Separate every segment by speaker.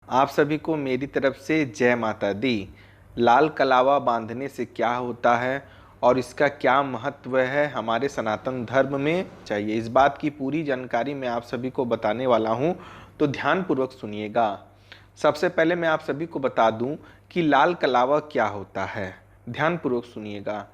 Speaker 1: आप सभी को मेरी तरफ से जय माता दी। लाल कलावा बांधने से क्या होता है और इसका क्या महत्व है हमारे सनातन धर्म में, चाहिए इस बात की पूरी जानकारी मैं आप सभी को बताने वाला हूं, तो ध्यानपूर्वक सुनिएगा। सबसे पहले मैं आप सभी को बता दूं कि लाल कलावा क्या होता है। ध्यानपूर्वक सुनिएगा।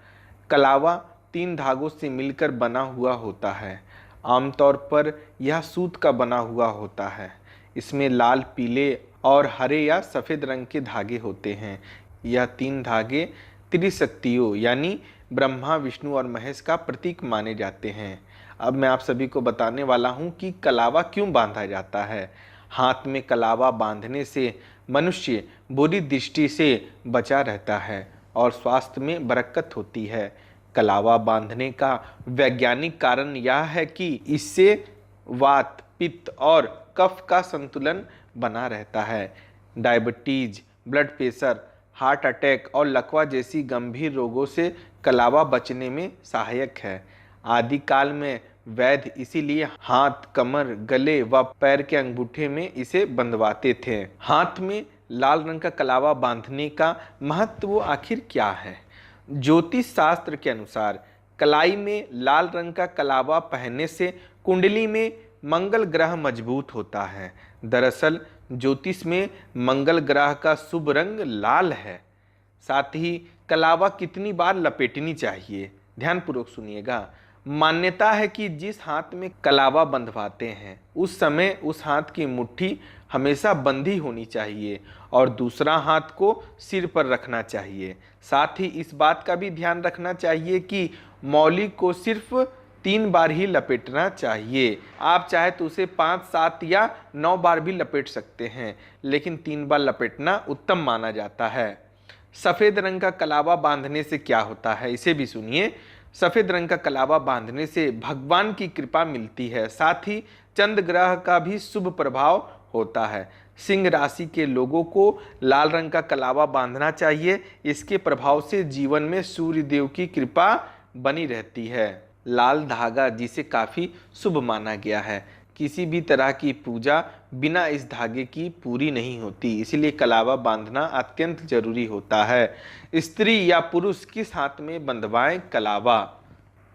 Speaker 1: कलावा 3 धागों से मिलकर बना हुआ होता है। आमतौर पर यह सूत का बना हुआ होता है। इसमें लाल, पीले और हरे या सफ़ेद रंग के धागे होते हैं। यह 3 धागे त्रिशक्तियों यानी ब्रह्मा, विष्णु और महेश का प्रतीक माने जाते हैं। अब मैं आप सभी को बताने वाला हूं कि कलावा क्यों बांधा जाता है। हाथ में कलावा बांधने से मनुष्य बुरी दृष्टि से बचा रहता है और स्वास्थ्य में बरकत होती है। कलावा बांधने का वैज्ञानिक कारण यह है कि इससे वात, पित्त और कफ का संतुलन बना रहता है। Diabetes, blood pressure, heart attack और लकवा जैसी गंभीर रोगों से कलावा बचने में सहायक है। आदिकाल में वैद्य इसीलिए हाथ, कमर, गले व पैर के अंगूठे में इसे बंधवाते थे। हाथ में लाल रंग का कलावा बांधने का महत्व आखिर क्या है? ज्योतिष शास्त्र के अनुसार कलाई में लाल रंग का कलावा पहनने से कुंडली में मंगल ग्रह मजबूत होता है। दरअसल ज्योतिष में मंगल ग्रह का शुभ रंग लाल है। साथ ही कलावा कितनी बार लपेटनी चाहिए, ध्यानपूर्वक सुनिएगा। मान्यता है कि जिस हाथ में कलावा बंधवाते हैं उस समय उस हाथ की मुट्ठी हमेशा बंधी होनी चाहिए और दूसरा हाथ को सिर पर रखना चाहिए। साथ ही इस बात का भी ध्यान रखना चाहिए कि मौली को सिर्फ 3 बार ही लपेटना चाहिए। आप चाहे तो उसे 5, 7 या 9 बार भी लपेट सकते हैं, लेकिन 3 बार लपेटना उत्तम माना जाता है। सफ़ेद रंग का कलावा बांधने से क्या होता है, इसे भी सुनिए। सफ़ेद रंग का कलावा बांधने से भगवान की कृपा मिलती है। साथ ही चंद्र ग्रह का भी शुभ प्रभाव होता है। सिंह राशि के लोगों को लाल रंग का कलावा बांधना चाहिए। इसके प्रभाव से जीवन में सूर्य देव की कृपा बनी रहती है। लाल धागा जिसे काफ़ी शुभ माना गया है। किसी भी तरह की पूजा बिना इस धागे की पूरी नहीं होती, इसलिए कलावा बांधना अत्यंत जरूरी होता है। स्त्री या पुरुष किस हाथ में बंधवाएं कलावा?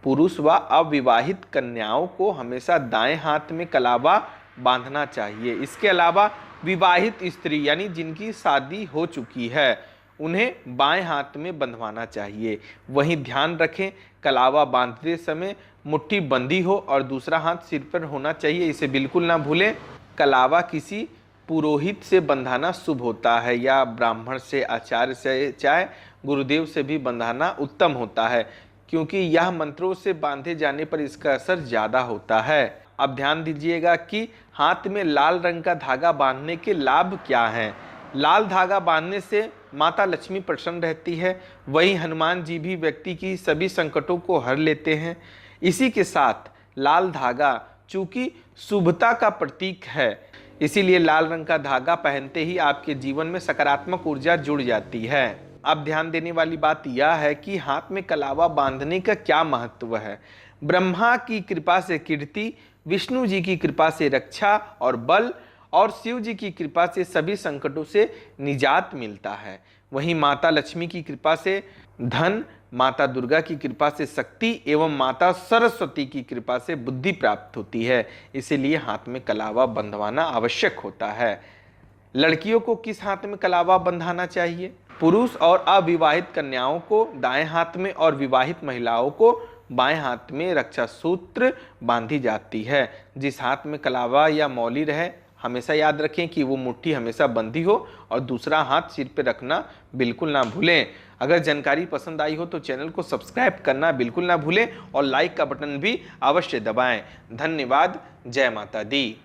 Speaker 1: पुरुष व अविवाहित कन्याओं को हमेशा दाएं हाथ में कलावा बांधना चाहिए। इसके अलावा विवाहित स्त्री यानी जिनकी शादी हो चुकी है उन्हें बाएं हाथ में बंधवाना चाहिए। वहीं ध्यान रखें, कलावा बांधते समय मुट्ठी बंदी हो और दूसरा हाथ सिर पर होना चाहिए, इसे बिल्कुल ना भूलें। कलावा किसी पुरोहित से बंधाना शुभ होता है या ब्राह्मण से, आचार्य से, चाहे गुरुदेव से भी बंधाना उत्तम होता है, क्योंकि यह मंत्रों से बांधे जाने पर इसका असर ज़्यादा होता है। अब ध्यान दीजिएगा कि हाथ में लाल रंग का धागा बांधने के लाभ क्या हैं। लाल धागा बांधने से माता लक्ष्मी प्रसन्न रहती है। वहीं हनुमान जी भी व्यक्ति की सभी संकटों को हर लेते हैं। इसी के साथ लाल धागा चूंकि शुभता का प्रतीक है, इसीलिए लाल रंग का धागा पहनते ही आपके जीवन में सकारात्मक ऊर्जा जुड़ जाती है। अब ध्यान देने वाली बात यह है कि हाथ में कलावा बांधने का क्या महत्व है। ब्रह्मा की कृपा से कीर्ति, विष्णु जी की कृपा से रक्षा और बल, और शिव जी की कृपा से सभी संकटों से निजात मिलता है। वहीं माता लक्ष्मी की कृपा से धन, माता दुर्गा की कृपा से शक्ति एवं माता सरस्वती की कृपा से बुद्धि प्राप्त होती है। इसीलिए हाथ में कलावा बंधवाना आवश्यक होता है। लड़कियों को किस हाथ में कलावा बंधाना चाहिए? पुरुष और अविवाहित कन्याओं को दाएं हाथ में और विवाहित महिलाओं को बाएं हाथ में रक्षा सूत्र बांधी जाती है। जिस हाथ में कलावा या मौली रहे हमेशा याद रखें कि वो मुट्ठी हमेशा बंधी हो और दूसरा हाथ सिर पे रखना बिल्कुल ना भूलें। अगर जानकारी पसंद आई हो तो चैनल को सब्सक्राइब करना बिल्कुल ना भूलें और लाइक का बटन भी अवश्य दबाएं। धन्यवाद। जय माता दी।